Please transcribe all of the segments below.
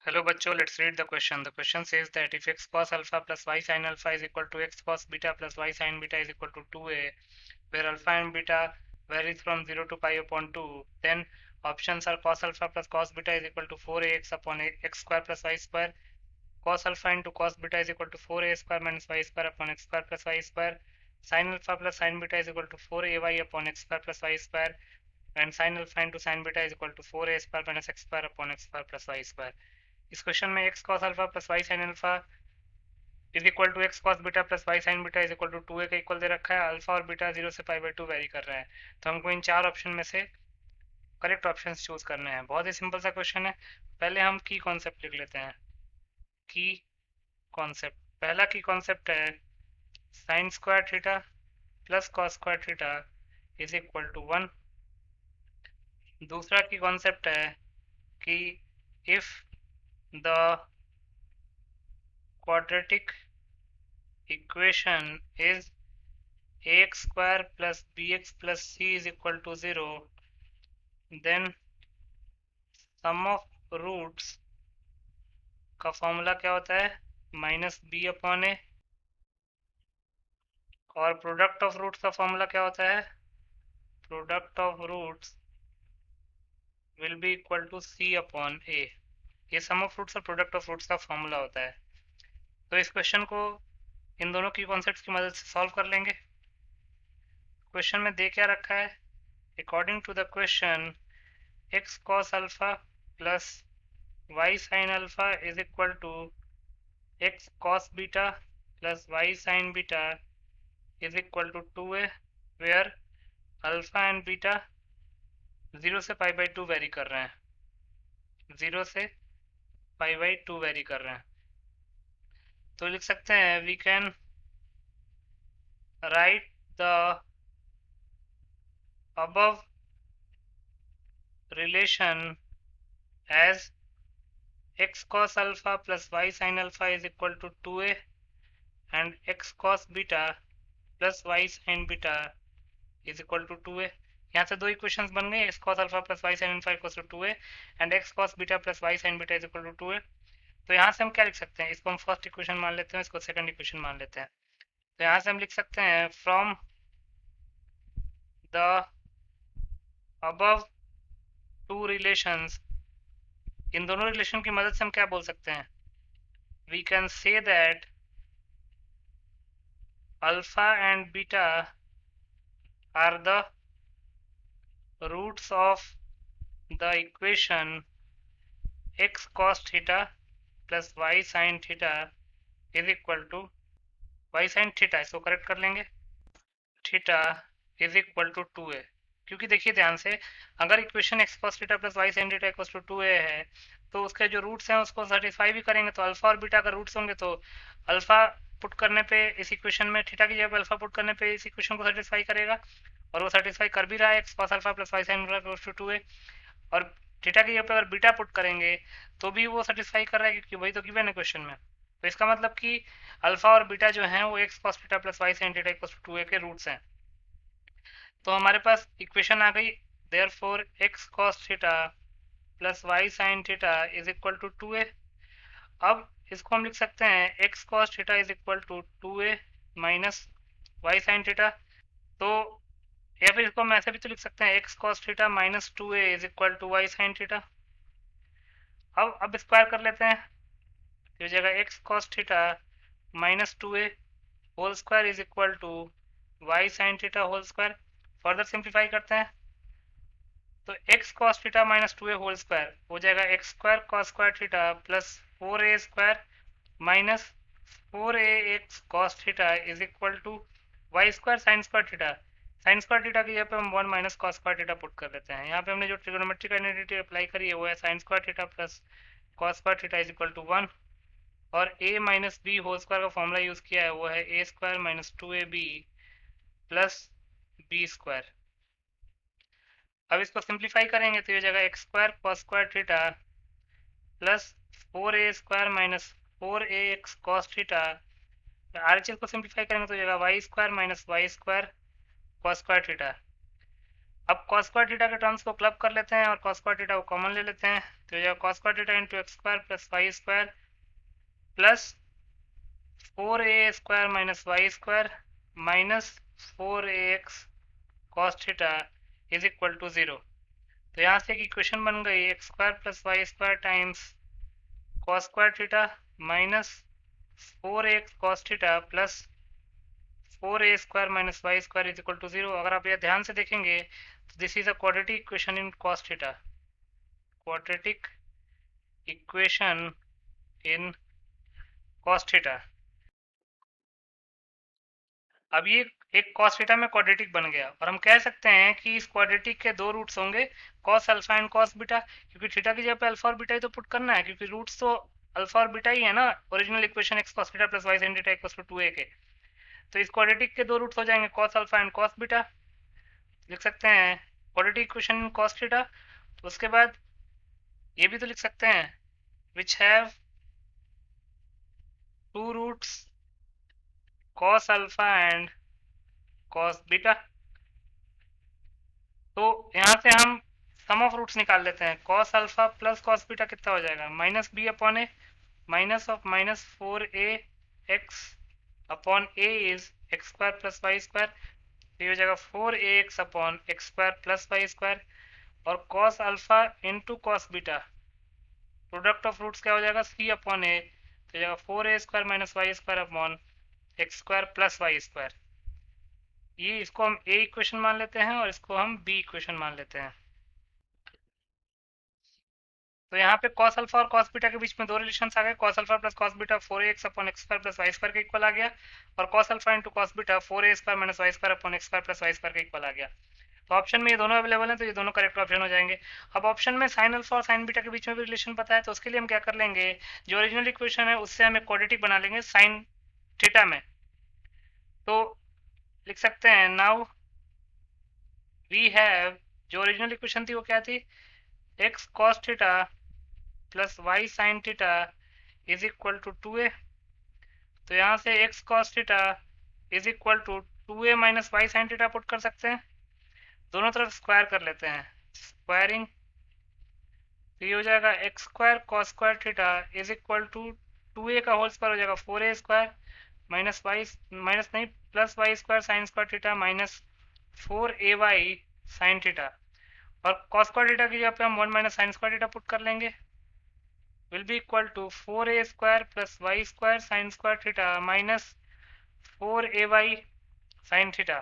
Hello बच्चों, let's read the question. The question says that if x cos alpha plus y sin alpha is equal to x cos beta plus y sin beta is equal to 2a, where alpha and beta varies from 0 to pi upon 2, then options are cos alpha plus cos beta is equal to 4ax upon x square plus y square, cos alpha into cos beta is equal to 4a square minus y square upon x square plus y square, sin alpha plus sin beta is equal to 4ay upon x square plus y square, and sin alpha into sin beta is equal to 4a square minus x square upon x square plus y square. इस question में x cos alpha plus y sin alpha is equal to x cos beta plus y sin beta is equal to 2a का equal दे रखा है। Alpha और beta 0 से pi by 2 very कर रहा है, तो हमको इन चार ऑप्शन में से करेक्ट ऑप्शन चूज करने हैं। बहुत ही सिंपल सा क्वेश्चन है। पहले हम की कॉन्सेप्ट लिख लेते हैं। की कॉन्सेप्ट, पहला की कॉन्सेप्ट है sine square theta plus cos square theta is equal to 1। दूसरा की कॉन्सेप्ट है कि if the quadratic equation is ax square plus bx plus c is equal to 0, then sum of roots का formula क्या होता है, minus b upon a, और product of roots का फॉर्मूला क्या होता है, product of roots will be equal to c upon a. ये सम ऑफ रूट्स और प्रोडक्ट ऑफ रूट्स का फॉर्मूला होता है। तो इस क्वेश्चन को इन दोनों की कॉन्सेप्ट्स की मदद से सॉल्व कर लेंगे। क्वेश्चन में दे क्या रखा है, according to the question x cos alpha plus y sin alpha is equal to x cos beta plus y sin beta is equal to 2a, where alpha and beta 0 से pi by 2 very कर रहे हैं, 0 से pi by 2 very कर रहे हैं। तो लिख सकते हैं we can write the above relation as x cos alpha plus y sin alpha is equal to 2a and x cos beta plus y sin beta is equal to 2a। यहाँ से दो इक्वेशंस बन गए, x cos alpha plus y sin alpha equals to 2a and x cos beta plus y sin beta is equal to 2a। तो यहाँ से हम क्या लिख सकते हैं, इसको हम फर्स्ट इक्वेशन मान लेते हैं, इसको सेकंड इक्वेशन मान लेते हैं। तो यहाँ से हम लिख सकते हैं from the above two relations, इन दोनों रिलेशन की मदद से हम क्या बोल सकते हैं, we can say that alpha and beta are the roots of the equation x cos theta plus y sin theta is equal to y sin theta, इसको करेक्ट कर लेंगे, theta is equal to 2a। क्योंकि देखिए ध्यान से, अगर equation x cos theta plus y sin theta equal to 2a है, तो उसके जो रूट्स हैं उसको सेटिस्फाई भी करेंगे। तो अल्फा और बीटा का रूट्स होंगे, तो अल्फा पुट करने पे इस इक्वेशन में, थीटा की जगह अल्फा पुट करने पे इस इक्वेशन को सेटिस्फाई करेगा, और वो सेटिस्फाई कर भी रहा है, x cos alpha plus y sin equal to 2a। और थीटा की जगह पे अगर बीटा पुट करेंगे तो भी वो सेटिस्फाई कर रहा है, क्योंकि वही तो गिवन है क्वेश्चन में। तो इसका मतलब कि अल्फा और बीटा जो हैं वो x cos theta plus y sin theta equal to 2a के रूट्स हैं। तो हमारे पास इक्वेशन आ गई, therefore x cos theta plus y sin theta is equal to 2a। अब इसको हम लिख सकते हैं x cos theta is equal to 2a minus y sin theta. तो या फिर इसको हम ऐसे भी तो लिख सकते हैं x cos theta minus 2a is equal to y sin theta. अब स्क्वायर कर लेते हैं, तो हो जाएगा x cos theta minus 2a whole square is equal to y sin theta whole square. Further simplify करते हैं, तो x cos theta minus 2a whole square हो जाएगा x square cos square theta plus 4a square minus 4ax cos theta is equal to y square sin square theta. sin square theta की जगह पे हम 1 minus cos square theta put कर देते हैं। यहाँ पे हमने जो ट्रिग्नोमेट्रिक आइडेंटिटी अप्लाई करी है वो है sin square theta plus cos square theta is equal to 1, और a minus b whole square का फॉर्मूला यूज किया है वो है a square minus 2ab plus b square. अब इसको सिंप्लीफाई करेंगे तो ये जाएगा x square cos square theta plus 4a square minus 4ax cos theta. आर चीज को सिंप्लीफाई करेंगे तो जाएगा y square minus y square cos square theta. अब cos स्क्वायर थीटा के टर्म्स को क्लब कर लेते हैं और cos स्क्वायर थीटा को कॉमन ले लेते हैं, तो यह cos square theta into x square plus y square plus 4a² minus y square minus 4ax cos theta is equal to 0। तो यहाँ से एक इक्वेशन बन गई x square plus y square times cos square theta minus 4x cos theta plus 4a² minus y square is equal to 0। अगर आप यह ध्यान से देखेंगे तो this is a quadratic equation in cos theta, quadratic equation in cos theta. अब ये एक cos थीटा में क्वाड्रेटिक बन गया और हम कह सकते हैं कि इस क्वाड्रेटिक के दो रूट्स होंगे cos alpha and cos beta, क्योंकि थीटा की जगह पे अल्फा और बीटा ही तो पुट करना है, क्योंकि रूट्स तो अल्फा और बीटा ही है ना original equation x cos theta plus y sin theta equals to 2a के। तो इस क्वाड्रेटिक के दो रूट्स हो जाएंगे cos alpha and cos beta, लिख सकते हैं quadratic equation in cos theta. तो उसके बाद ये भी तो लिख सकते हैं which have two roots cos alpha and cos beta. तो यहाँ से हम सम ऑफ रूट्स निकाल लेते हैं, cos alpha plus cos beta कितना हो जाएगा, minus b upon a minus of minus 4a x upon a is x square plus y square, तो ये हो जाएगा 4ax upon x square plus y square. और cos alpha into cos beta product of roots क्या हो जाएगा c upon ए, तो हो जाएगा 4a² minus y square upon x square plus y square. ये इसको हम ए इक्वेशन मान लेते हैं और इसको हम बी इक्वेशन मान लेते हैं। तो यहाँ पे cos अल्फा और cos बीटा के बीच में दो रिलेशंस आ गए, cos alpha plus cos beta 4ax upon x square plus y square के इक्वल आ गया, और cos alpha into cos beta 4a² minus y square upon x square plus y square के इक्वल आ गया। तो ऑप्शन में ये दोनों अवेलेबल हैं, तो ये दोनों करेक्ट ऑप्शन हो जाएंगे। अब ऑप्शन में साइन अल्फा और साइन बीटा के बीच में भी रिलेशन पता है, तो उसके लिए हम क्या कर लेंगे, जो ओरिजिनल इक्वेशन है उससे हम एक क्वाड्रेटिक बना लेंगे साइन थीटा में। तो लिख सकते हैं नाउ वी हैव, जो ओरिजिनल इक्वेशन थी वो क्या थी, x cos theta plus y sine theta is equal to 2a। तो यहाँ से x cos theta is equal to 2a minus y sine theta put कर सकते हैं, दोनों तरफ स्क्वायर कर लेते हैं, स्क्वायरिंग, तो ये हो जाएगा x square cos square theta is equal to 2a का होल स्क्वायर हो जाएगा 4a² माइनस वाई माइनस नहीं plus y square sine square theta minus 4ay sine theta, और कॉस स्क्वायर थीटा की जगह पे हम 1 minus sine square theta put कर लेंगे, will be equal to 4a² plus y square sine square theta minus 4ay sine theta.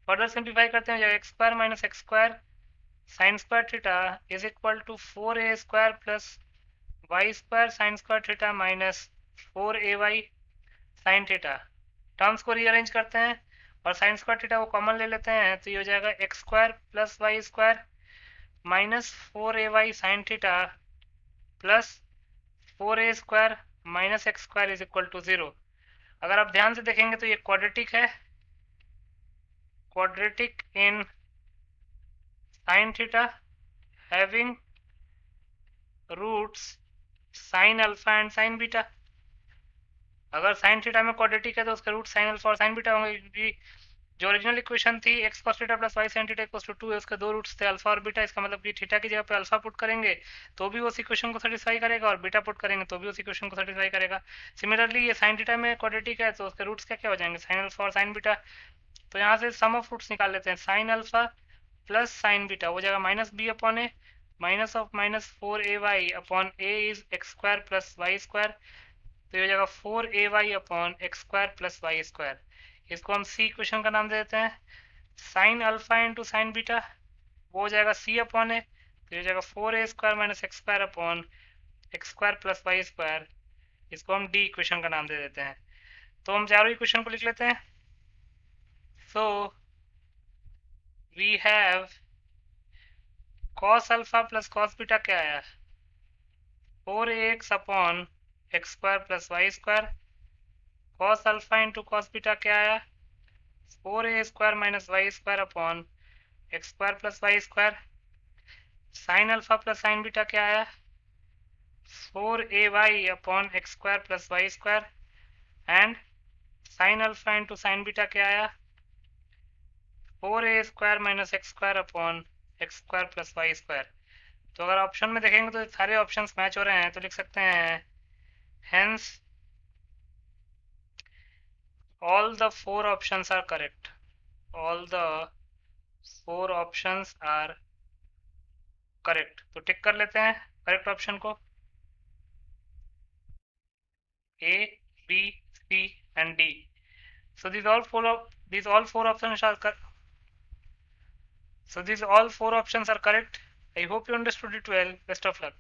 Further simplify करते हैं, x square minus x square sine square theta is equal to 4a² plus y square sine square theta minus 4ay sine theta. Terms को rearrange करते हैं और sine square theta को common ले लेते हैं, तो ये हो जाएगा x square plus y square minus 4ay sine theta plus 4a² minus x square is equal to 0। अगर आप ध्यान से देखेंगे तो ये क्वाड्रेटिक है, quadratic in sine theta having roots sine alpha and sine beta. अगर साइन थीटा में क्वाड्रेटिक है तो उसके रूट साइन अल्फा और साइन बीटा होंगे, क्योंकि जो ओरिजिनल इक्वेशन थी x cos theta plus y sine theta equals to 2 है, उसके दो रूट्स थे अल्फा और बीटा। इसका मतलब कि थीटा की जगह पे अल्फा पुट करेंगे तो भी उस इक्वेशन को सेटिस्फाई करेगा, और बीटा पुट करेंगे तो भी उस इक्वेशन को सेटिस्फाई करेगा। सिमिलरली ये साइन थीटा में क्वाड्रेटिक है तो उसके रूट्स क्या क्या हो जाएंगे, साइन अल्फा और साइन बीटा। तो यहाँ से सम ऑफ रूट्स निकाल लेते हैं, sine alpha plus sine beta हो जाएगा minus b upon a minus of minus 4ay upon a is x square plus y square, तो ये हो जाएगा 4ay upon x square plus y square. इसको हम सी इक्वेशन का नाम दे देते हैं। Sine alpha into sine beta वो हो जाएगा सी अपॉन ए, तो ये हो जाएगा 4a² minus x square upon x square plus y square. इसको हम डी इक्वेशन का नाम दे देते हैं। तो हम चारों इक्वेशन को लिख लेते हैं। So we have cos alpha plus cos beta क्या आया, 4ax upon x square plus y square, cos alpha into cos beta क्या आया, 4a² minus y square upon x square plus y square. Sine alpha plus sine beta क्या आया, 4ay upon x square plus y square, and sine alpha into sine beta क्या आया, 4a² minus x² upon x² plus y²। तो अगर option में देखेंगे तो सारे ऑप्शंस मैच हो रहे हैं, तो लिख सकते हैं hence all the four options are correct, all the four options are correct। तो टिक कर लेते हैं करेक्ट ऑप्शन को, A, B, C and D। So these all four options are correct. I hope you understood it well. Best of luck.